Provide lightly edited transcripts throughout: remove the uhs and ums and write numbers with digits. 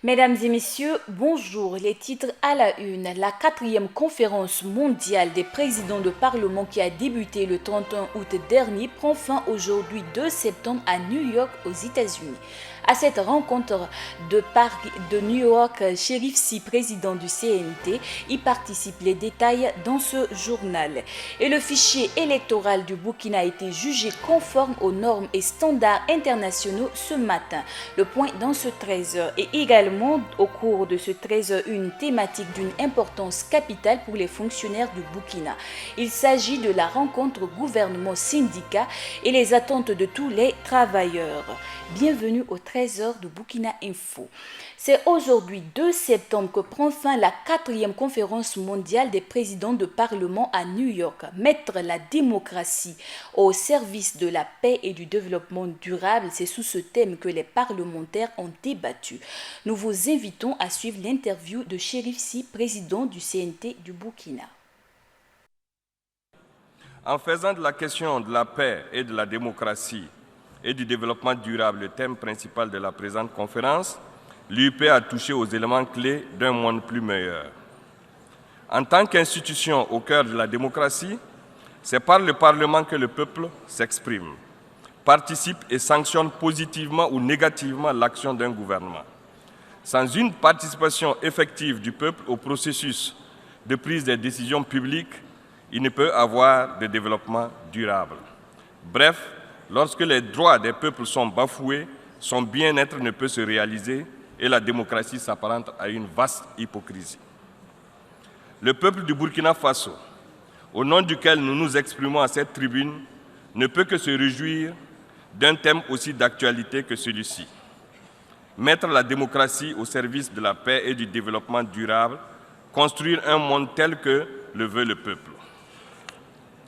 Mesdames et messieurs, bonjour. Les titres à la une. La 4e conférence mondiale des présidents de Parlement qui a débuté le 31 août dernier prend fin aujourd'hui 2 septembre à New York aux États-Unis. À cette rencontre de New York, Chérif Sy, président du CNT, y participe. Les détails dans ce journal. Et le fichier électoral du Burkina a été jugé conforme aux normes et standards internationaux ce matin. Le point dans ce 13h. Et également, au cours de ce 13h, une thématique d'une importance capitale pour les fonctionnaires du Burkina. Il s'agit de la rencontre gouvernement-syndicat et les attentes de tous les travailleurs. Bienvenue au 13h de Burkina Info. C'est aujourd'hui 2 septembre que prend fin la 4e conférence mondiale des présidents de Parlement à New York. Mettre la démocratie au service de la paix et du développement durable, c'est sous ce thème que les parlementaires ont débattu. Nous vous invitons à suivre l'interview de Chérif Sy, président du CNT du Burkina. En faisant de la question de la paix et de la démocratie et du développement durable le thème principal de la présente conférence, l'UIP a touché aux éléments clés d'un monde plus meilleur. En tant qu'institution au cœur de la démocratie, c'est par le Parlement que le peuple s'exprime, participe et sanctionne positivement ou négativement l'action d'un gouvernement. Sans une participation effective du peuple au processus de prise des décisions publiques, il ne peut avoir de développement durable. Bref, lorsque les droits des peuples sont bafoués, son bien-être ne peut se réaliser et la démocratie s'apparente à une vaste hypocrisie. Le peuple du Burkina Faso, au nom duquel nous nous exprimons à cette tribune, ne peut que se réjouir d'un thème aussi d'actualité que celui-ci. Mettre la démocratie au service de la paix et du développement durable, construire un monde tel que le veut le peuple.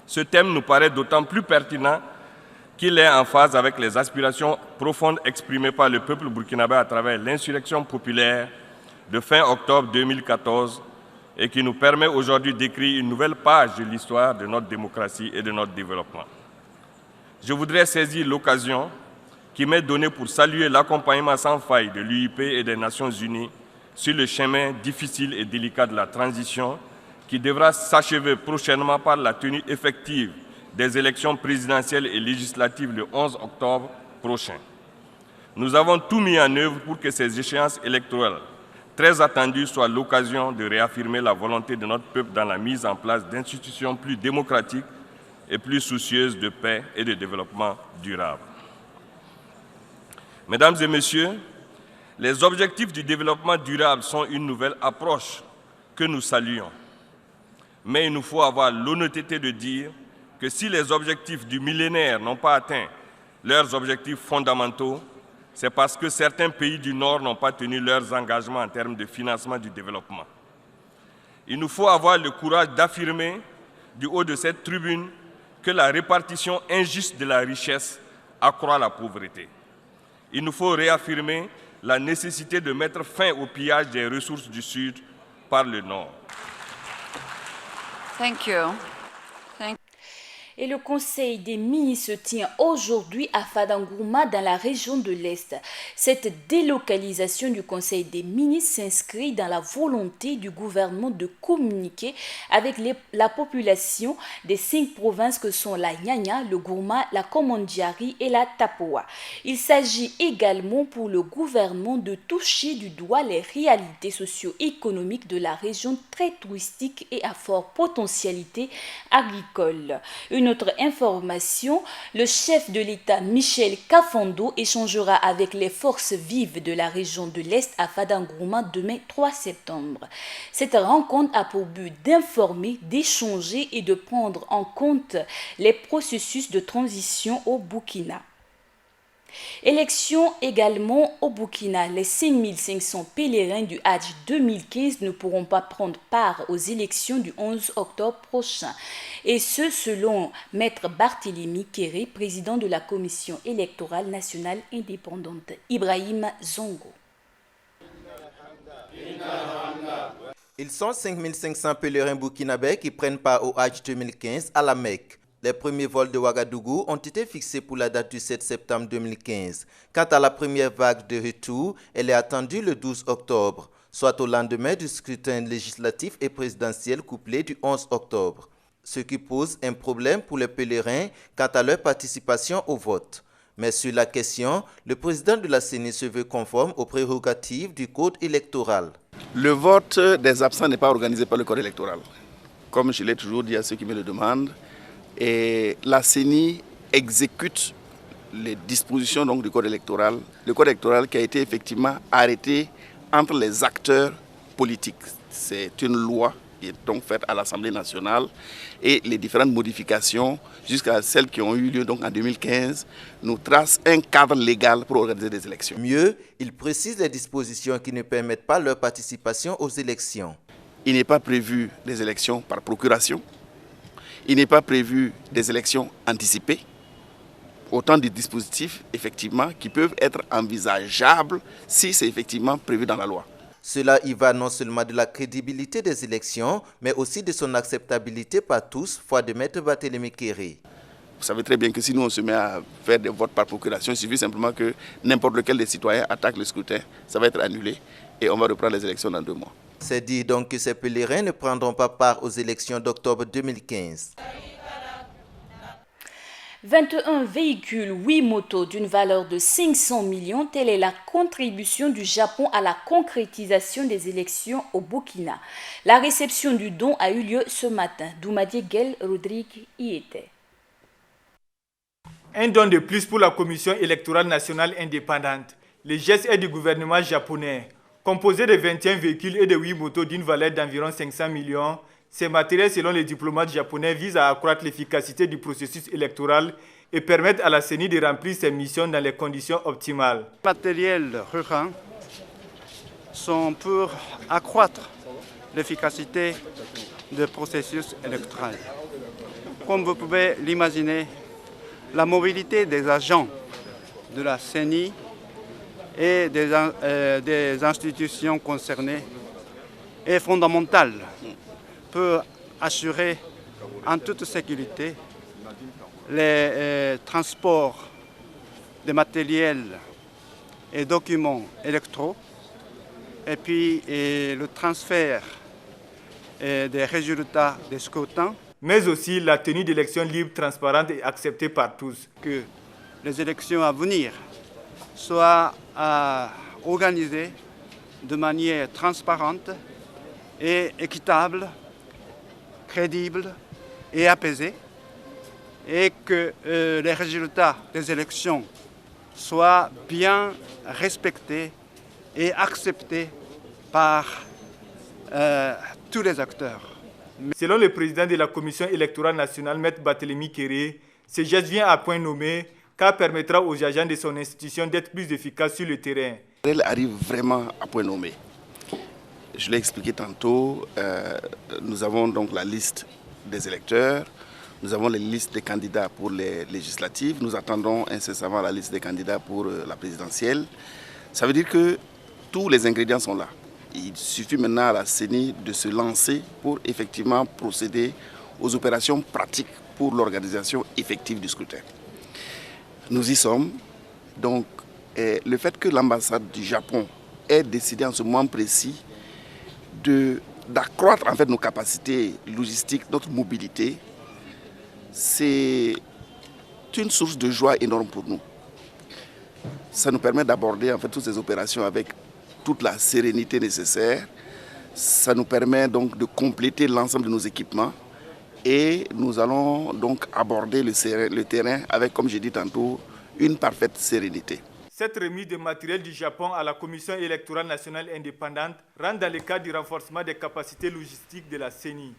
Ce thème nous paraît d'autant plus pertinent qu'il est en phase avec les aspirations profondes exprimées par le peuple burkinabé à travers l'insurrection populaire de fin octobre 2014 et qui nous permet aujourd'hui d'écrire une nouvelle page de l'histoire de notre démocratie et de notre développement. Je voudrais saisir l'occasion qui m'est donnée pour saluer l'accompagnement sans faille de l'UIP et des Nations Unies sur le chemin difficile et délicat de la transition qui devra s'achever prochainement par la tenue effective des élections présidentielles et législatives le 11 octobre prochain. Nous avons tout mis en œuvre pour que ces échéances électorales très attendues soient l'occasion de réaffirmer la volonté de notre peuple dans la mise en place d'institutions plus démocratiques et plus soucieuses de paix et de développement durable. Mesdames et messieurs, les objectifs du développement durable sont une nouvelle approche que nous saluons. Mais il nous faut avoir l'honnêteté de dire que si les objectifs du millénaire n'ont pas atteint leurs objectifs fondamentaux, c'est parce que certains pays du Nord n'ont pas tenu leurs engagements en termes de financement du développement. Il nous faut avoir le courage d'affirmer du haut de cette tribune que la répartition injuste de la richesse accroît la pauvreté. Il nous faut réaffirmer la nécessité de mettre fin au pillage des ressources du Sud par le Nord. Thank you. Et le Conseil des ministres se tient aujourd'hui à Fadangourma dans la région de l'Est. Cette délocalisation du Conseil des ministres s'inscrit dans la volonté du gouvernement de communiquer avec la population des 5 provinces que sont la Nyanya, le Gourma, la Komondiari et la Tapoa. Il s'agit également pour le gouvernement de toucher du doigt les réalités socio-économiques de la région très touristique et à forte potentialité agricole. Une autre information, le chef de l'État Michel Kafando échangera avec les forces vives de la région de l'Est à Fadangourma demain 3 septembre. Cette rencontre a pour but d'informer, d'échanger et de prendre en compte les processus de transition au Burkina. Élection également au Burkina. Les 5500 pèlerins du Hajj 2015 ne pourront pas prendre part aux élections du 11 octobre prochain. Et ce, selon Maître Barthélémy Kéré, président de la Commission électorale nationale indépendante. Ibrahim Zongo. Ils sont 5500 pèlerins burkinabés qui prennent part au Hajj 2015 à la Mecque. Les premiers vols de Ouagadougou ont été fixés pour la date du 7 septembre 2015. Quant à la première vague de retour, elle est attendue le 12 octobre, soit au lendemain du scrutin législatif et présidentiel couplé du 11 octobre, ce qui pose un problème pour les pèlerins quant à leur participation au vote. Mais sur la question, le président de la CENI se veut conforme aux prérogatives du code électoral. Le vote des absents n'est pas organisé par le code électoral. Comme je l'ai toujours dit à ceux qui me le demandent, et la CENI exécute les dispositions donc, du code électoral. Le code électoral qui a été effectivement arrêté entre les acteurs politiques. C'est une loi qui est donc faite à l'Assemblée nationale et les différentes modifications jusqu'à celles qui ont eu lieu donc en 2015 nous tracent un cadre légal pour organiser des élections. Mieux, il précise les dispositions qui ne permettent pas leur participation aux élections. Il n'est pas prévu des élections par procuration. Il n'est pas prévu des élections anticipées. Autant de dispositifs effectivement qui peuvent être envisageables si c'est effectivement prévu dans la loi. Cela y va non seulement de la crédibilité des élections, mais aussi de son acceptabilité par tous, foi de Maître Barthélémy Kéré. Vous savez très bien que si nous on se met à faire des votes par procuration, il suffit simplement que n'importe lequel des citoyens attaque le scrutin, ça va être annulé et on va reprendre les élections dans 2 mois. C'est dire donc que ces pèlerins ne prendront pas part aux élections d'octobre 2015. 21 véhicules, 8 motos d'une valeur de 500 millions, telle est la contribution du Japon à la concrétisation des élections au Burkina. La réception du don a eu lieu ce matin. Doumadié Guel Rodrigue y était. Un don de plus pour la Commission électorale nationale indépendante. Le geste est du gouvernement japonais. Composé de 21 véhicules et de 8 motos d'une valeur d'environ 500 millions, ces matériels, selon les diplomates japonais, visent à accroître l'efficacité du processus électoral et permettre à la CENI de remplir ses missions dans les conditions optimales. Les matériels ruraux sont pour accroître l'efficacité du processus électoral. Comme vous pouvez l'imaginer, la mobilité des agents de la CENI et des institutions concernées est fondamentale pour assurer en toute sécurité les transports de matériel et documents électoraux et puis le transfert des résultats des scrutins. Mais aussi la tenue d'élections libres, transparentes et acceptées par tous. Que les élections à venir soient organisées de manière transparente et équitable, crédible et apaisée, et que les résultats des élections soient bien respectés et acceptés par tous les acteurs. Selon le président de la Commission électorale nationale, Maître Barthélémy Kéré, ce geste vient à point nommé car permettra aux agents de son institution d'être plus efficaces sur le terrain. Elle arrive vraiment à point nommé. Je l'ai expliqué tantôt, nous avons donc la liste des électeurs, nous avons les listes des candidats pour les législatives, nous attendons incessamment la liste des candidats pour la présidentielle. Ça veut dire que tous les ingrédients sont là. Il suffit maintenant à la CENI de se lancer pour effectivement procéder aux opérations pratiques pour l'organisation effective du scrutin. Nous y sommes. Donc, le fait que l'ambassade du Japon ait décidé en ce moment précis d'accroître en fait nos capacités logistiques, notre mobilité, c'est une source de joie énorme pour nous. Ça nous permet d'aborder en fait toutes ces opérations avec toute la sérénité nécessaire. Ça nous permet donc de compléter l'ensemble de nos équipements et nous allons donc aborder le terrain avec, comme j'ai dit tantôt, une parfaite sérénité. Cette remise de matériel du Japon à la Commission électorale nationale indépendante rentre dans le cadre du renforcement des capacités logistiques de la CENI.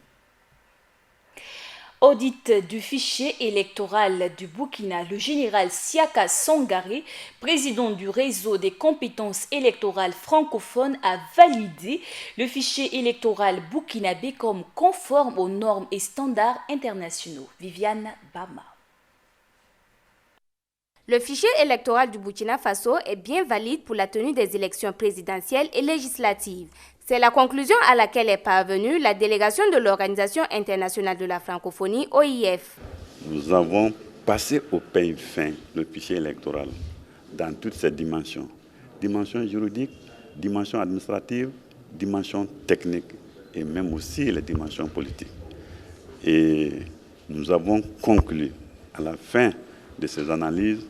Audit du fichier électoral du Burkina, le général Siaka Sangaré, président du réseau des compétences électorales francophones, a validé le fichier électoral burkinabé comme conforme aux normes et standards internationaux. Viviane Bama. Le fichier électoral du Burkina Faso est bien valide pour la tenue des élections présidentielles et législatives. C'est la conclusion à laquelle est parvenue la délégation de l'Organisation internationale de la francophonie, OIF. nous avons passé au peigne fin le fichier électoral dans toutes ses dimensions. Dimension juridique, dimension administrative, dimension technique et même aussi les dimensions politiques. Et nous avons conclu à la fin de ces analyses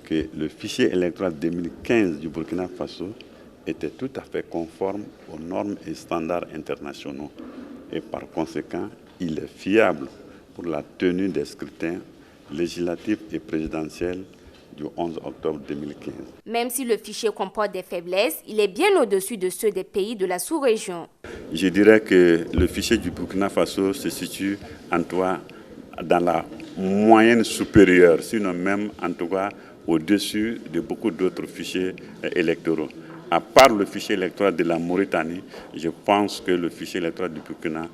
que le fichier électoral 2015 du Burkina Faso était tout à fait conforme aux normes et standards internationaux. Et par conséquent, il est fiable pour la tenue des scrutins législatifs et présidentiels du 11 octobre 2015. Même si le fichier comporte des faiblesses, il est bien au-dessus de ceux des pays de la sous-région. Je dirais que le fichier du Burkina Faso se situe en tout cas dans la moyenne supérieure, sinon même en tout cas au-dessus de beaucoup d'autres fichiers électoraux. À part le fichier électoral de la Mauritanie, je pense que le fichier électoral du Burkina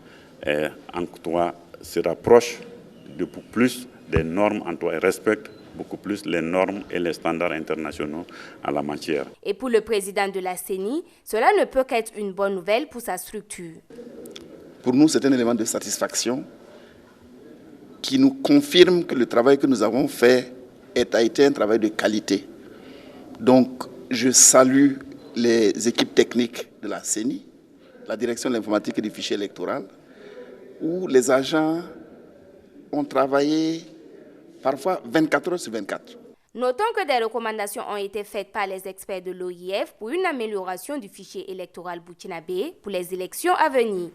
en tout cas se rapproche de beaucoup plus des normes, en tout cas, et respecte beaucoup plus les normes et les standards internationaux en la matière. Et pour le président de la CENI, cela ne peut qu'être une bonne nouvelle pour sa structure. Pour nous, c'est un élément de satisfaction qui nous confirme que le travail que nous avons fait a été un travail de qualité. Donc, je salue les équipes techniques de la CENI, la direction de l'informatique et du fichier électoral, où les agents ont travaillé parfois 24 heures sur 24. Notons que des recommandations ont été faites par les experts de l'OIF pour une amélioration du fichier électoral burkinabé pour les élections à venir.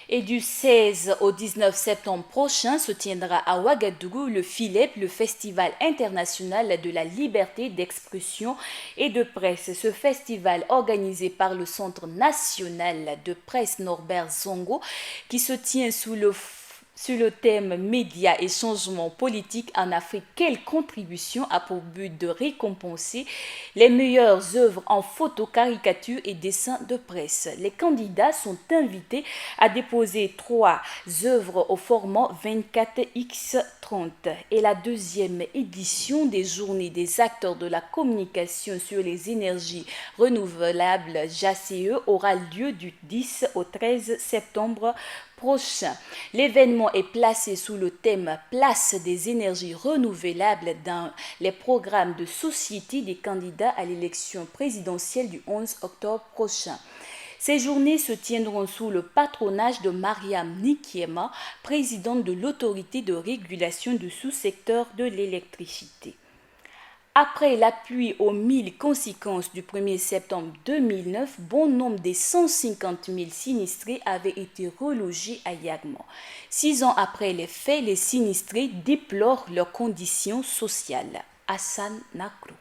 Et du 16 au 19 septembre prochain se tiendra à Ouagadougou le FILEP, le Festival international de la liberté d'expression et de presse. Ce festival organisé par le Centre national de presse Norbert Zongo qui se tient sous le thème médias et changements politiques en Afrique, quelle contribution a pour but de récompenser les meilleures œuvres en photo, caricature et dessins de presse. Les candidats sont invités à déposer 3 œuvres au format 24x30 et la deuxième édition des journées des acteurs de la communication sur les énergies renouvelables JACE aura lieu du 10 au 13 septembre prochain. L'événement est placé sous le thème Place des énergies renouvelables dans les programmes de société des candidats à l'élection présidentielle du 11 octobre prochain. Ces journées se tiendront sous le patronage de Mariam Nikiema, présidente de l'autorité de régulation du sous-secteur de l'électricité. Après la pluie aux 1000 conséquences du 1er septembre 2009, bon nombre des 150 000 sinistrés avaient été relogés à Yagma. 6 ans après les faits, les sinistrés déplorent leurs conditions sociales. Hassan Nakro.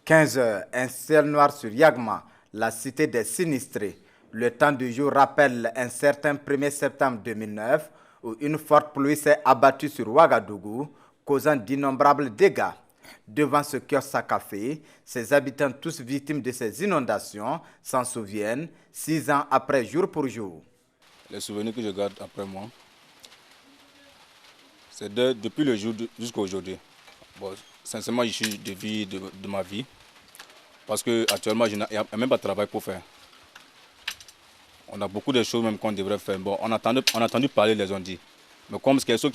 15 heures, un ciel noir sur Yagma, la cité des sinistrés. Le temps du jour rappelle un certain 1er septembre 2009 où une forte pluie s'est abattue sur Ouagadougou, causant d'innombrables dégâts. Devant ce kiosque à café, ses habitants, tous victimes de ces inondations, s'en souviennent 6 ans après, jour pour jour. Les souvenirs que je garde après moi, c'est depuis le jour jusqu'à aujourd'hui. Bon, sincèrement, je suis de vie de ma vie, parce qu'actuellement, il n'y a même pas de travail pour faire. On a beaucoup de choses même qu'on devrait faire. Bon, on a entendu parler, les ont dit. Mais comme c'est quelque chose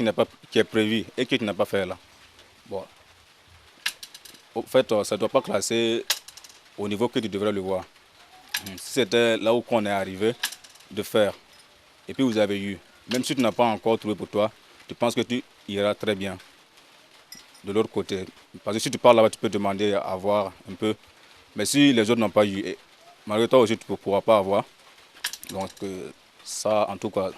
qui est prévu et qui n'a pas fait là, bon, en fait, ça ne doit pas classer au niveau que tu devrais le voir. Si c'était là où on est arrivé de faire, et puis vous avez eu, même si tu n'as pas encore trouvé pour toi, tu penses que tu iras très bien de l'autre côté. Parce que si tu parles là-bas, tu peux demander à voir un peu. Mais si les autres n'ont pas eu, malgré toi aussi, tu ne pourras pas avoir. Donc ça, en tout cas,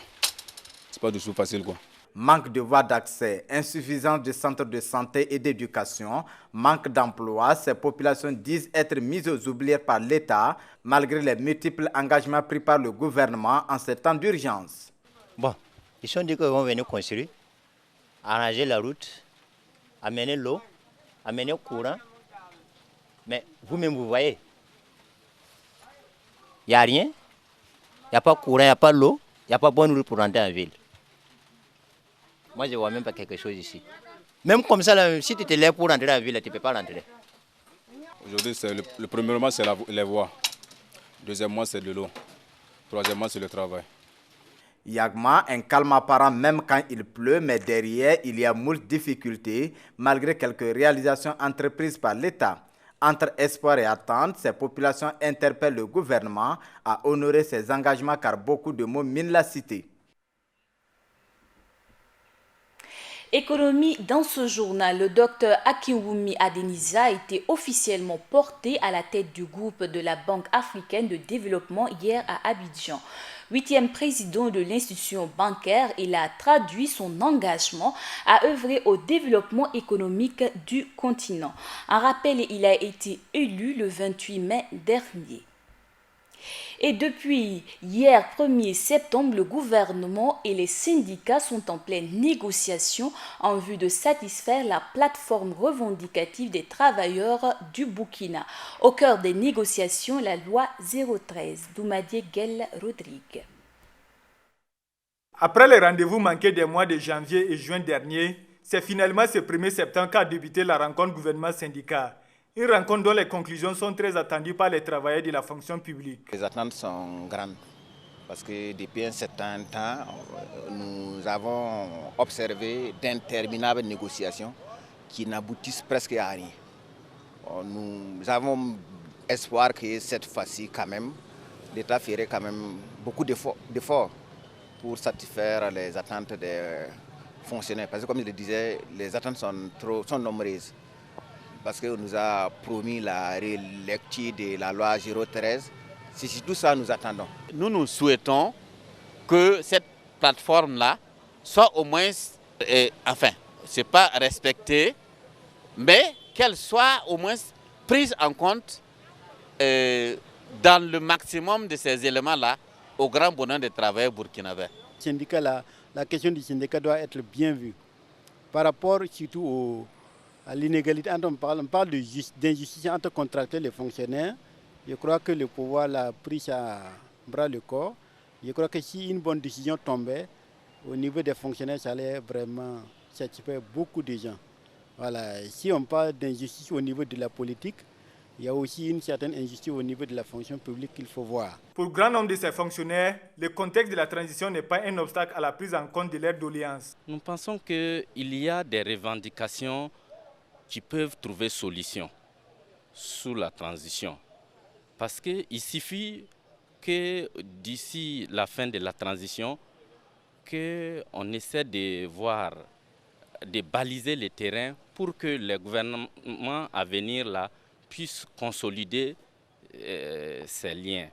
c'est pas du tout facile, quoi. Manque de voies d'accès, insuffisance de centres de santé et d'éducation, manque d'emploi, ces populations disent être mises aux oubliettes par l'État malgré les multiples engagements pris par le gouvernement en ces temps d'urgence. Bon, ils sont dit qu'ils vont venir construire, arranger la route, amener l'eau, amener le courant. Mais vous-même, vous voyez, il n'y a rien, il n'y a pas de courant, il n'y a pas l'eau, il n'y a pas de bonne route pour rentrer en ville. Moi, je ne vois même pas quelque chose ici. Même comme ça, là, si tu te lèves pour rentrer dans la ville, tu ne peux pas rentrer. Aujourd'hui, premièrement, c'est les voies. Deuxièmement, c'est de l'eau. Troisièmement, c'est le travail. Yagma, un calme apparent même quand il pleut, mais derrière, il y a moult difficultés, malgré quelques réalisations entreprises par l'État. Entre espoir et attente, ces populations interpellent le gouvernement à honorer ses engagements car beaucoup de mots minent la cité. Économie, dans ce journal, le docteur Akinwumi Adenisa a été officiellement porté à la tête du groupe de la Banque africaine de développement hier à Abidjan. 8e président de l'institution bancaire, il a traduit son engagement à œuvrer au développement économique du continent. En rappel, il a été élu le 28 mai dernier. Et depuis hier 1er septembre, le gouvernement et les syndicats sont en pleine négociation en vue de satisfaire la plateforme revendicative des travailleurs du Burkina. Au cœur des négociations, la loi 013 d'Oumadié Guel Rodrigue. Après les rendez-vous manqués des mois de janvier et juin dernier, c'est finalement ce 1er septembre qu'a débuté la rencontre gouvernement-syndicat. Une rencontre dont les conclusions sont très attendues par les travailleurs de la fonction publique. Les attentes sont grandes parce que depuis un certain temps, nous avons observé d'interminables négociations qui n'aboutissent presque à rien. Nous avons espoir que cette fois-ci, quand même, l'État ferait quand même beaucoup d'efforts pour satisfaire les attentes des fonctionnaires. Parce que comme je le disais, les attentes sont nombreuses. Parce qu'on nous a promis la relecture de la loi 013. C'est tout ça que nous attendons. Nous souhaitons que cette plateforme-là soit au moins, c'est pas respectée, mais qu'elle soit au moins prise en compte dans le maximum de ces éléments-là au grand bonheur des travailleurs burkinabés. La question du syndicat doit être bien vue par rapport surtout à l'inégalité. On parle d'injustice entre contractuels et fonctionnaires. Je crois que le pouvoir l'a pris à bras le corps. Je crois que si une bonne décision tombait au niveau des fonctionnaires, ça allait vraiment satisfaire beaucoup de gens. Voilà. Si on parle d'injustice au niveau de la politique, il y a aussi une certaine injustice au niveau de la fonction publique qu'il faut voir. Pour grand nombre de ces fonctionnaires, le contexte de la transition n'est pas un obstacle à la prise en compte de leurs doléances. Nous pensons qu'il y a des revendications qui peuvent trouver solution sous la transition. Parce qu'il suffit que d'ici la fin de la transition, qu'on essaie de voir, de baliser le terrain pour que le gouvernement à venir là puisse consolider ces liens.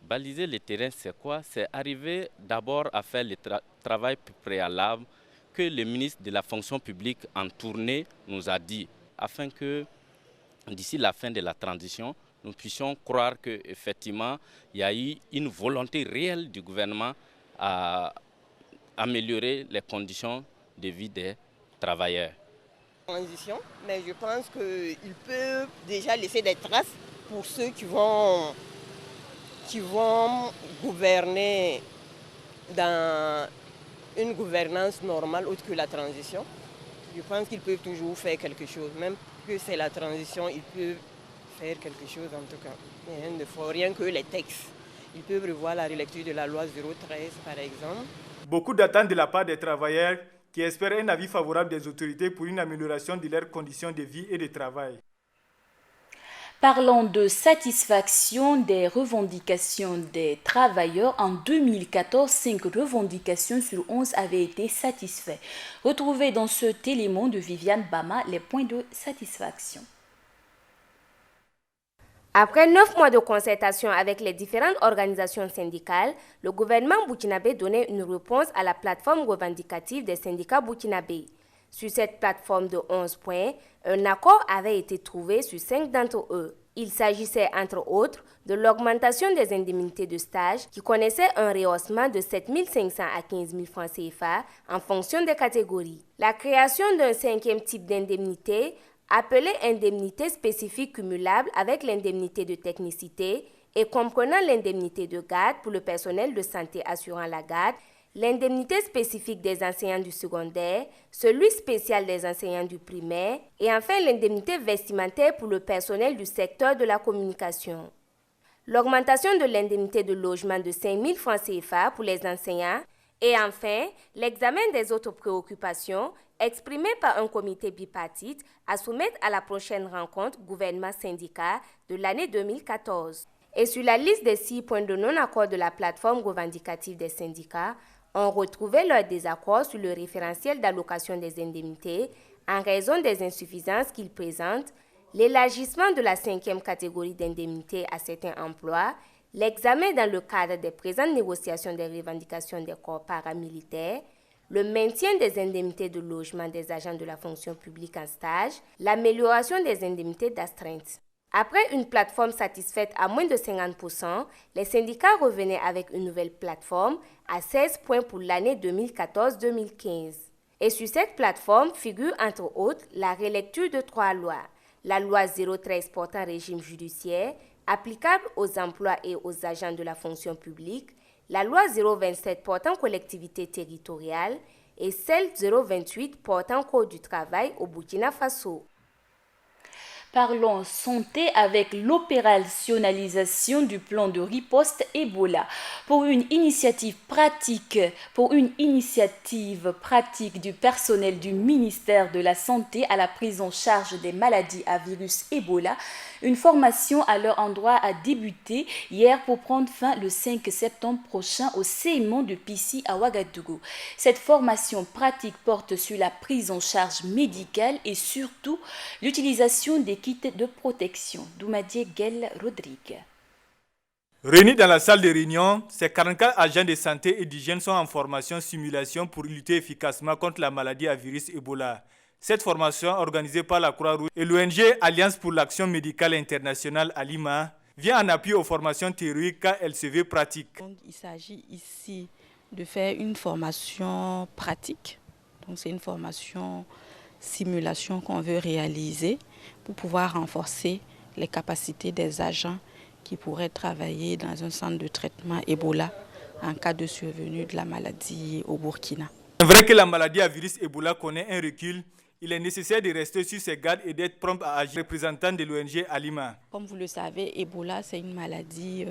Baliser le terrain, c'est quoi? C'est arriver d'abord à faire le travail préalable que le ministre de la fonction publique en tournée nous a dit, afin que d'ici la fin de la transition, nous puissions croire qu'effectivement, il y a eu une volonté réelle du gouvernement à améliorer les conditions de vie des travailleurs. Transition, mais je pense qu'il peut déjà laisser des traces pour ceux qui vont gouverner dans une gouvernance normale autre que la transition. Je pense qu'ils peuvent toujours faire quelque chose, même que c'est la transition, ils peuvent faire quelque chose en tout cas. Il ne faut rien que les textes. Ils peuvent revoir la relecture de la loi 013 par exemple. Beaucoup d'attentes de la part des travailleurs qui espèrent un avis favorable des autorités pour une amélioration de leurs conditions de vie et de travail. Parlons de satisfaction des revendications des travailleurs. En 2014, 5 revendications sur 11 avaient été satisfaites. Retrouvez dans ce télémon de Viviane Bama les points de satisfaction. Après 9 mois de concertation avec les différentes organisations syndicales, le gouvernement burkinabé donnait une réponse à la plateforme revendicative des syndicats burkinabés. Sur cette plateforme de 11 points, un accord avait été trouvé sur 5 d'entre eux. Il s'agissait entre autres de l'augmentation des indemnités de stage qui connaissait un rehaussement de 7 500 à 15 000 francs CFA en fonction des catégories. La création d'un 5e type d'indemnité appelée indemnité spécifique cumulable avec l'indemnité de technicité et comprenant l'indemnité de garde pour le personnel de santé assurant la garde, l'indemnité spécifique des enseignants du secondaire, celui spécial des enseignants du primaire et enfin l'indemnité vestimentaire pour le personnel du secteur de la communication. L'augmentation de l'indemnité de logement de 5 000 francs CFA pour les enseignants Et enfin, l'examen des autres préoccupations exprimées par un comité bipartite à soumettre à la prochaine rencontre gouvernement-syndicat de l'année 2014. Et sur la liste des 6 points de non-accord de la plateforme revendicative des syndicats, on retrouvait leur désaccord sur le référentiel d'allocation des indemnités en raison des insuffisances qu'il présente, l'élargissement de la 5e catégorie d'indemnités à certains emplois, l'examen dans le cadre des présentes négociations des revendications des corps paramilitaires, le maintien des indemnités de logement des agents de la fonction publique en stage, l'amélioration des indemnités d'astreinte. Après une plateforme satisfaite à moins de 50%, les syndicats revenaient avec une nouvelle plateforme à 16 points pour l'année 2014-2015. Et sur cette plateforme figure entre autres la relecture de 3 lois. La loi 013 portant régime judiciaire, applicable aux emplois et aux agents de la fonction publique, la loi 027 portant collectivité territoriale et celle 028 portant code du travail au Burkina Faso. Parlons santé avec l'opérationnalisation du plan de riposte Ebola. Pour une initiative pratique du personnel du ministère de la Santé à la prise en charge des maladies à virus Ebola, une formation à leur endroit a débuté hier pour prendre fin le 5 septembre prochain au CMO de Pissi à Ouagadougou. Cette formation pratique porte sur la prise en charge médicale et surtout l'utilisation des kits de protection. Doumadier Guel Rodrigue. Réunis dans la salle de réunion, ces 44 agents de santé et d'hygiène sont en formation simulation pour lutter efficacement contre la maladie à virus Ebola. Cette formation, organisée par la Croix-Rouge et l'ONG Alliance pour l'Action Médicale Internationale à Lima, vient en appui aux formations théoriques car elle se veut pratique. Il s'agit ici de faire une formation pratique. Donc c'est une formation simulation qu'on veut réaliser pour pouvoir renforcer les capacités des agents qui pourraient travailler dans un centre de traitement Ebola en cas de survenue de la maladie au Burkina. C'est vrai que la maladie à virus Ebola connaît un recul. Il est nécessaire de rester sur ses gardes et d'être prompt à agir. Représentant de l'ONG Alima. Comme vous le savez, Ebola, c'est une maladie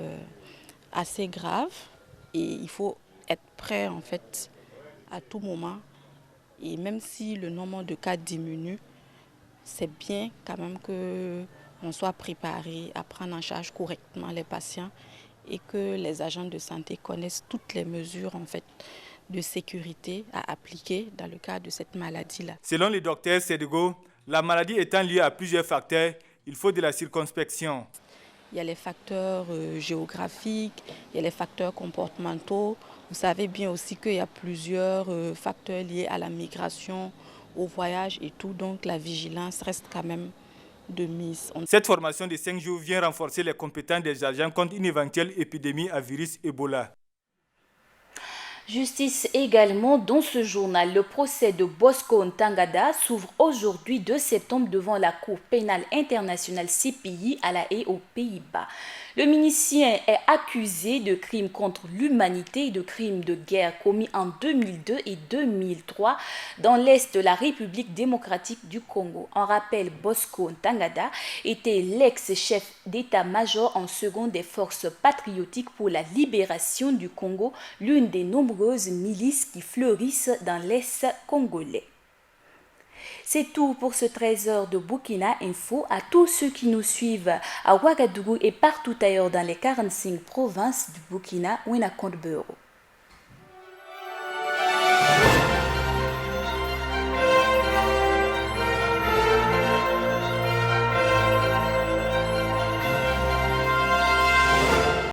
assez grave et il faut être prêt en fait à tout moment. Et même si le nombre de cas diminue, c'est bien quand même qu'on soit préparé à prendre en charge correctement les patients et que les agents de santé connaissent toutes les mesures en fait de sécurité à appliquer dans le cadre de cette maladie-là. Selon le docteur Sedego, la maladie étant liée à plusieurs facteurs, il faut de la circonspection. Il y a les facteurs géographiques, il y a les facteurs comportementaux. Vous savez bien aussi qu'il y a plusieurs facteurs liés à la migration, au voyage et tout. Donc la vigilance reste quand même de mise. Cette formation de 5 jours vient renforcer les compétences des agents contre une éventuelle épidémie à virus Ebola. Justice également dans ce journal. Le procès de Bosco Ntaganda s'ouvre aujourd'hui 2 septembre devant la Cour pénale internationale CPI à La Haye aux Pays-Bas. Le Minicien est accusé de crimes contre l'humanité et de crimes de guerre commis en 2002 et 2003 dans l'est de la République démocratique du Congo. En rappel, Bosco Ntaganda était l'ex-chef d'état-major en second des forces patriotiques pour la libération du Congo, l'une des nombreuses milices qui fleurissent dans l'est congolais. C'est tout pour ce trésor de Burkina Info. À tous ceux qui nous suivent à Ouagadougou et partout ailleurs dans les 45 provinces du Burkina ou à Compte-Bureau.